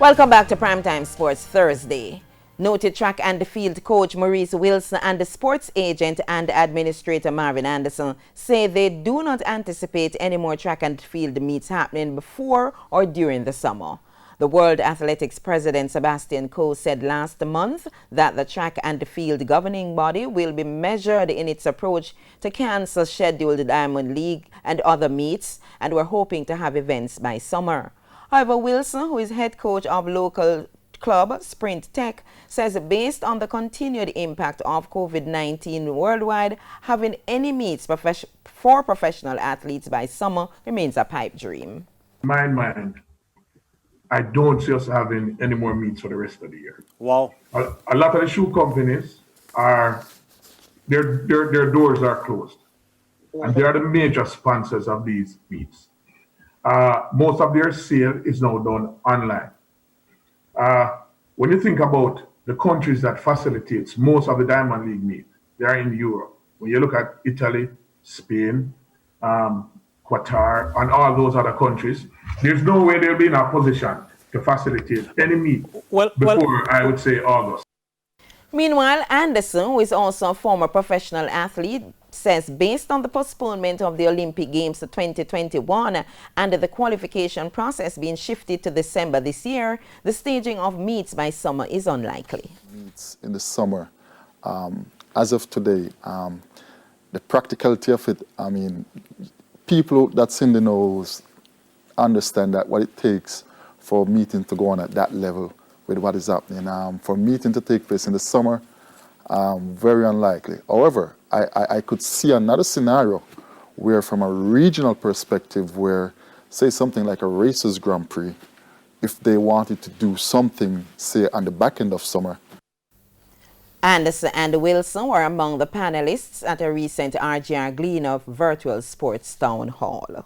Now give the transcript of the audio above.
Welcome back to Primetime Sports Thursday. Noted track and field coach Maurice Wilson and the sports agent and administrator Marvin Anderson say they do not anticipate any more track and field meets happening before or during the summer. The World Athletics President Sebastian Coe said last month that the track and field governing body will be measured in its approach to cancel scheduled Diamond League and other meets, and we're hoping to have events by summer. However, Wilson, who is head coach of local club Sprint Tech, says based on the continued impact of COVID-19 worldwide, having any meets for professional athletes by summer remains a pipe dream. In my mind, I don't see us having any more meets for the rest of the year. Wow. A lot of the shoe companies their doors are closed. And they are the major sponsors of these meets. Most of their sale is now done online. When you think about the countries that facilitates most of the Diamond League meet, they are in Europe. When you look at Italy, Spain, Qatar, and all those other countries, there's no way they'll be in a position to facilitate any meet before, I would say, August. Meanwhile, Anderson, who is also a former professional athlete, says based on the postponement of the Olympic Games to 2021 and the qualification process being shifted to December this year, the staging of meets by summer is unlikely. Meets in the summer, as of today, the practicality of it, I mean, people that's in the knows understand that what it takes for meeting to go on at that level with what is happening. For meeting to take place in the summer, very unlikely. However, I could see another scenario where from a regional perspective where, say something like a Racers Grand Prix, if they wanted to do something, say on the back end of summer. Anderson and Wilson were among the panelists at a recent RGR Glean of Virtual Sports Town Hall.